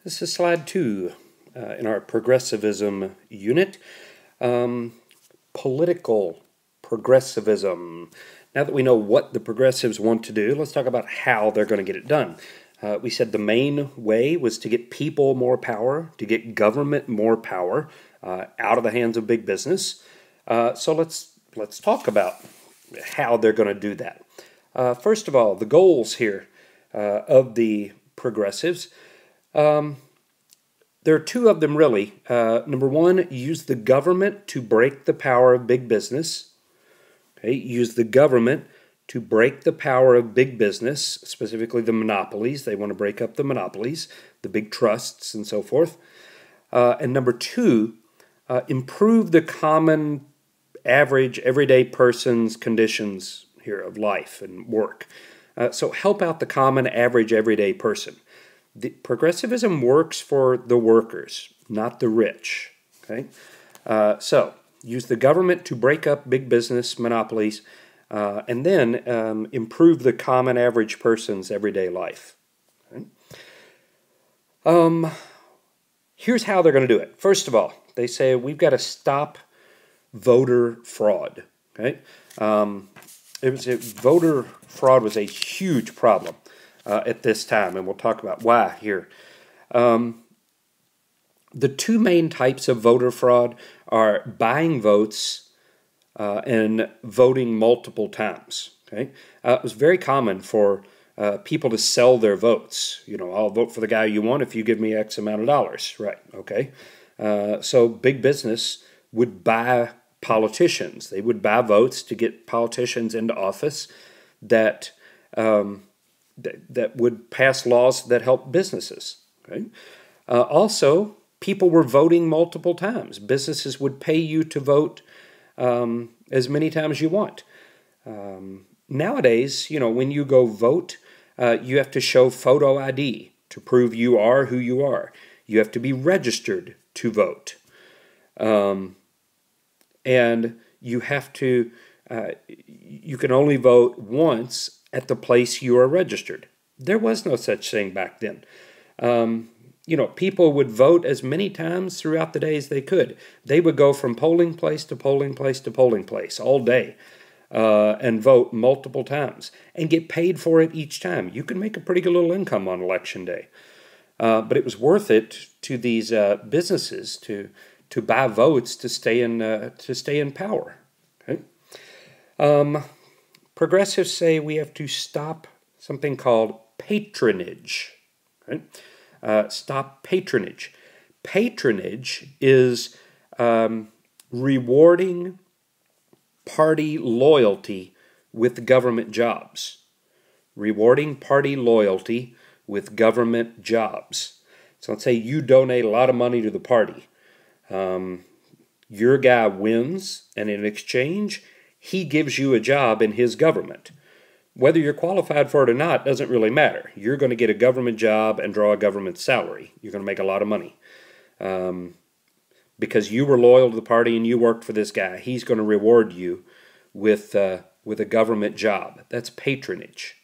This is slide 2 in our progressivism unit. Political progressivism. Now that we know what the progressives want to do, let's talk about how they're going to get it done. We said the main way was to get people more power, to get government more power out of the hands of big business. So let's talk about how they're going to do that. First of all, the goals here of the progressives. There are two of them really. Number one, use the government to break the power of big business. Okay, use the government to break the power of big business, specifically the monopolies. They want to break up the monopolies, the big trusts and so forth. And number two, improve the common, average, everyday person's conditions here of life and work. So help out the common, average, everyday person. The progressivism works for the workers, not the rich. Okay, so use the government to break up big business monopolies, and then improve the common, average person's everyday life. Okay? Here's how they're going to do it. First of all, they say we've got to stop voter fraud. Okay, voter fraud was a huge problem at this time, and we'll talk about why here. The two main types of voter fraud are buying votes and voting multiple times. Okay, it was very common for people to sell their votes. You know, I'll vote for the guy you want if you give me X amount of dollars. Right, okay. So big business would buy politicians. They would buy votes to get politicians into office that would pass laws that help businesses. Okay? Also, people were voting multiple times. Businesses would pay you to vote as many times as you want. Nowadays, you know, when you go vote, you have to show photo ID to prove you are who you are. You have to be registered to vote. And you have to, you can only vote once at the place you are registered. There was no such thing back then. You know, people would vote as many times throughout the day as they could. They would go from polling place to polling place to polling place all day and vote multiple times and get paid for it each time. You can make a pretty good little income on election day. But it was worth it to these businesses to buy votes to stay in power. Okay? Progressives say we have to stop something called patronage. Okay? Stop patronage. Patronage is rewarding party loyalty with government jobs. Rewarding party loyalty with government jobs. So let's say you donate a lot of money to the party. Your guy wins, and in exchange, he gives you a job in his government. Whether you're qualified for it or not doesn't really matter. You're going to get a government job and draw a government salary. You're going to make a lot of money. Because you were loyal to the party and you worked for this guy. He's going to reward you with a government job. That's patronage.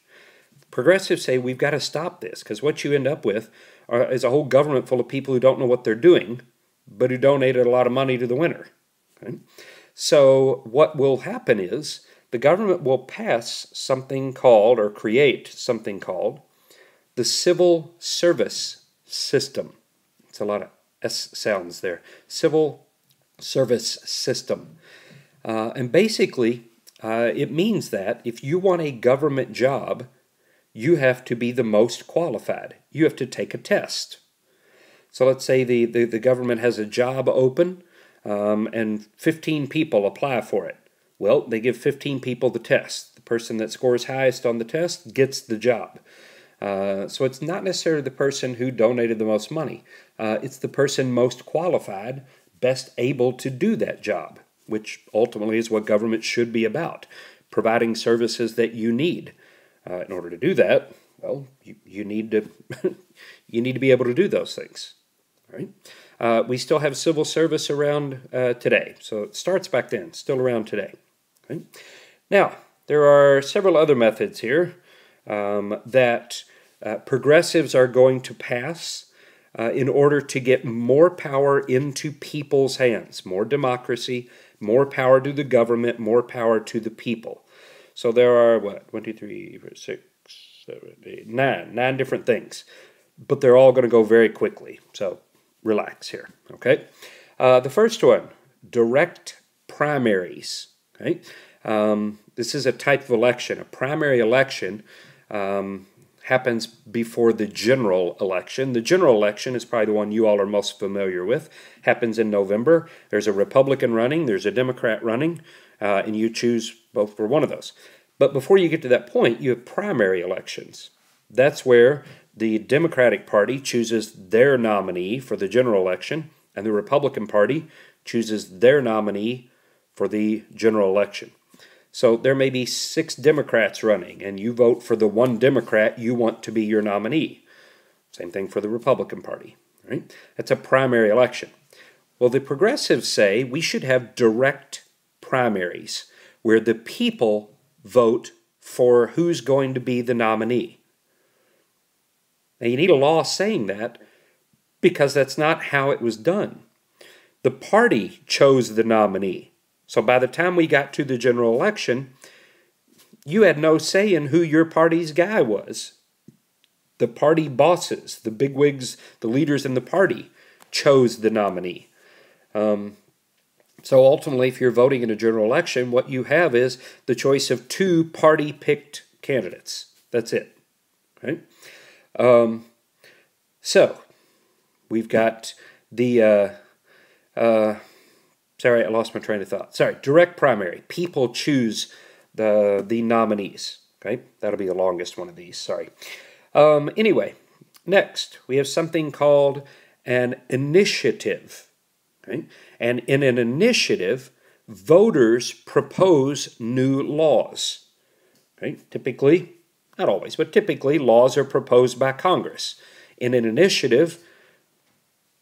Progressives say we've got to stop this, because what you end up with is a whole government full of people who don't know what they're doing, but who donated a lot of money to the winner. Okay? So what will happen is the government will pass something called, or create something called, the civil service system. It's a lot of S sounds there. Civil service system. And basically, it means that if you want a government job, you have to be the most qualified. You have to take a test. So let's say the government has a job open and 15 people apply for it. Well, they give 15 people the test. The person that scores highest on the test gets the job. So it's not necessarily the person who donated the most money. It's the person most qualified, best able to do that job, which ultimately is what government should be about, providing services that you need. In order to do that, well, you need to you need to be able to do those things. All right? We still have civil service around today, so it starts back then, still around today. Okay? Now, there are several other methods here that progressives are going to pass in order to get more power into people's hands, more democracy, more power to the government, more power to the people. So there are, what, 1, 2, 3, 4, 6, 7, 8, 9 different things. But they're all going to go very quickly. So relax here, okay? The first one, direct primaries, okay? This is a type of election. A primary election happens before the general election. The general election is probably the one you all are most familiar with. Happens in November. There's a Republican running, there's a Democrat running, and you choose both for one of those. But before you get to that point, you have primary elections. That's where the Democratic Party chooses their nominee for the general election, and the Republican Party chooses their nominee for the general election. So there may be 6 Democrats running, and you vote for the one Democrat you want to be your nominee. Same thing for the Republican Party. Right? That's a primary election. Well, the progressives say we should have direct primaries, where the people vote for who's going to be the nominee. Now, you need a law saying that, because that's not how it was done. The party chose the nominee. So by the time we got to the general election, you had no say in who your party's guy was. The party bosses, the bigwigs, the leaders in the party, chose the nominee. So ultimately, if you're voting in a general election, what you have is the choice of 2 party-picked candidates. That's it. Right? So we've got the... sorry, I lost my train of thought. Sorry, direct primary. People choose the nominees. Okay, that'll be the longest one of these. Sorry. Anyway, next we have something called an initiative. Okay, and in an initiative, voters propose new laws. Okay, typically, not always, but typically, laws are proposed by Congress. In an initiative,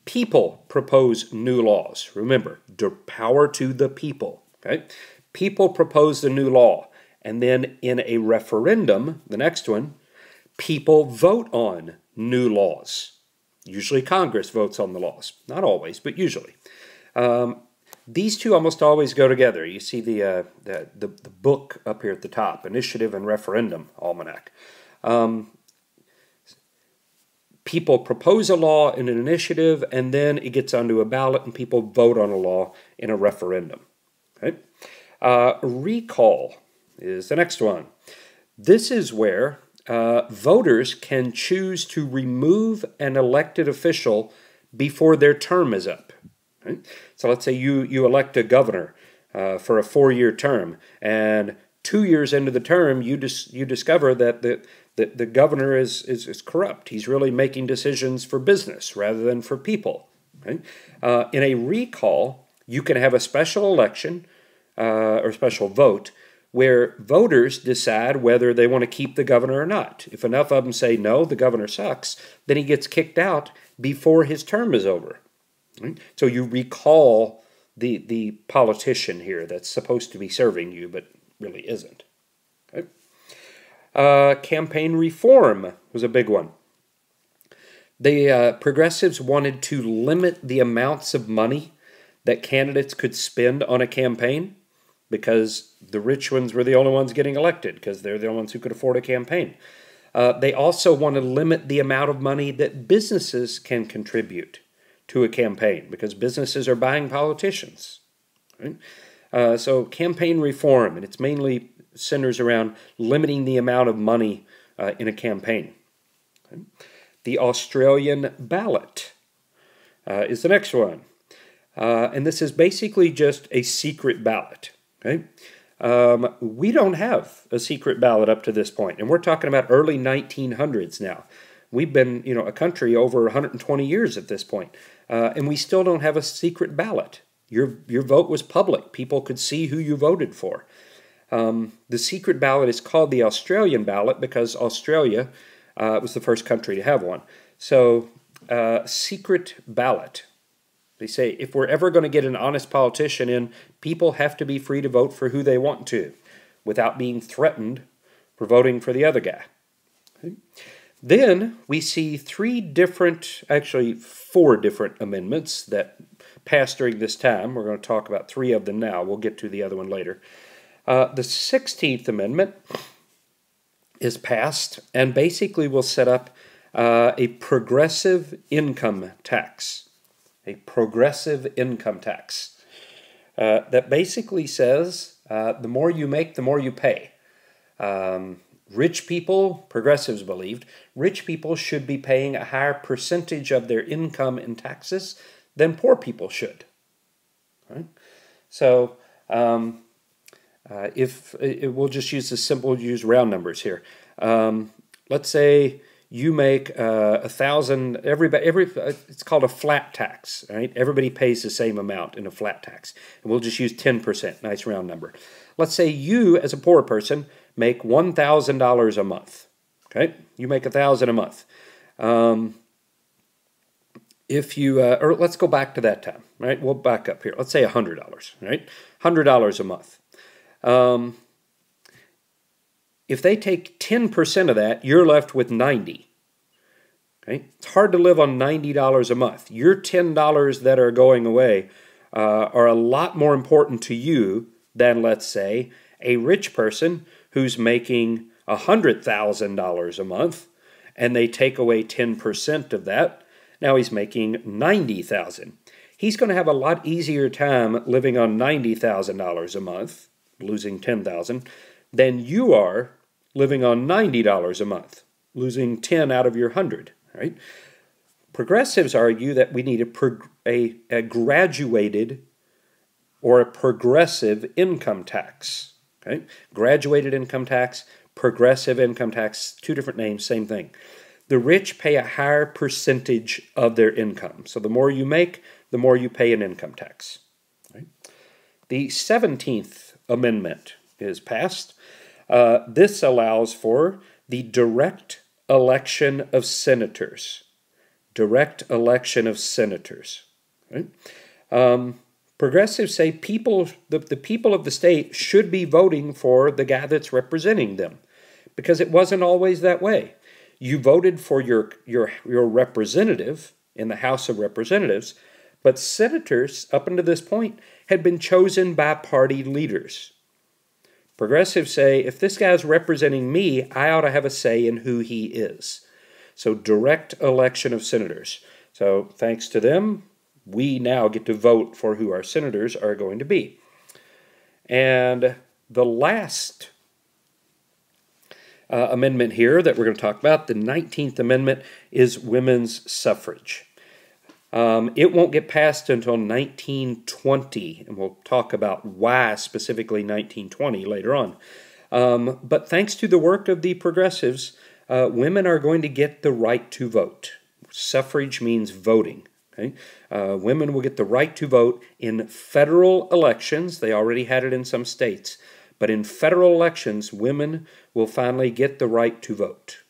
people propose new laws. Remember, power to the people. Okay? People propose the new law. And then in a referendum, the next one, people vote on new laws. Usually Congress votes on the laws. Not always, but usually. These two almost always go together. You see the book up here at the top, Initiative and Referendum Almanac. People propose a law in an initiative, and then it gets onto a ballot, and people vote on a law in a referendum. Okay? Recall is the next one. This is where voters can choose to remove an elected official before their term is up. Okay? So let's say you elect a governor for a 4-year term, and 2 years into the term, you discover that the governor is corrupt. He's really making decisions for business rather than for people. Okay? In a recall, you can have a special election or special vote where voters decide whether they want to keep the governor or not. If enough of them say, no, the governor sucks, then he gets kicked out before his term is over. Right? So you recall the politician here that's supposed to be serving you but really isn't. Okay? Campaign reform was a big one. The progressives wanted to limit the amounts of money that candidates could spend on a campaign because the rich ones were the only ones getting elected because they're the only ones who could afford a campaign. They also want to limit the amount of money that businesses can contribute to a campaign because businesses are buying politicians. Right? So campaign reform, and it's mainly centers around limiting the amount of money in a campaign. Okay? The Australian Ballot is the next one. And this is basically just a secret ballot. Okay? We don't have a secret ballot up to this point, and we're talking about early 1900s now. We've been, a country over 120 years at this point, and we still don't have a secret ballot. Your vote was public. People could see who you voted for. The secret ballot is called the Australian ballot because Australia was the first country to have one. So, secret ballot. They say if we're ever going to get an honest politician in, people have to be free to vote for who they want to without being threatened for voting for the other guy. Okay? Then we see actually four different amendments that passed during this time. We're going to talk about three of them now. We'll get to the other one later. The 16th Amendment is passed and basically will set up a progressive income tax. A progressive income tax that basically says the more you make, the more you pay. Rich people, progressives believed, rich people should be paying a higher percentage of their income in taxes than poor people should. Right? So we'll just use round numbers here. Let's say you make 1,000. It's called a flat tax. Right? Everybody pays the same amount in a flat tax, and we'll just use 10%. Nice round number. Let's say you, as a poor person, make $1,000 a month. Okay, you make $1,000 a month. Or let's go back to that time. Right, we'll back up here. Let's say $100. Right, $100 a month. If they take 10% of that, you're left with $90. Okay, it's hard to live on $90 a month. Your $10 that are going away are a lot more important to you than, let's say, a rich person who's making $100,000 a month, and they take away 10% of that. Now he's making $90,000. He's going to have a lot easier time living on $90,000 a month, losing $10,000, than you are living on $90 a month, losing 10 out of your 100. Right? Progressives argue that we need a graduated or a progressive income tax. Okay? Graduated income tax, progressive income tax, two different names, same thing. The rich pay a higher percentage of their income. So the more you make, the more you pay an income tax. Right? The 17th Amendment is passed. This allows for the direct election of senators. Direct election of senators. Right? Progressives say the people of the state should be voting for the guy that's representing them, because it wasn't always that way. You voted for your representative in the House of Representatives, but senators, up until this point, had been chosen by party leaders. Progressives say, if this guy's representing me, I ought to have a say in who he is. So direct election of senators. So thanks to them, we now get to vote for who our senators are going to be. And the last amendment here that we're going to talk about, the 19th Amendment, is women's suffrage. It won't get passed until 1920, and we'll talk about why specifically 1920 later on. But thanks to the work of the progressives, women are going to get the right to vote. Suffrage means voting. Okay? Women will get the right to vote in federal elections. They already had it in some states. But in federal elections, women will finally get the right to vote.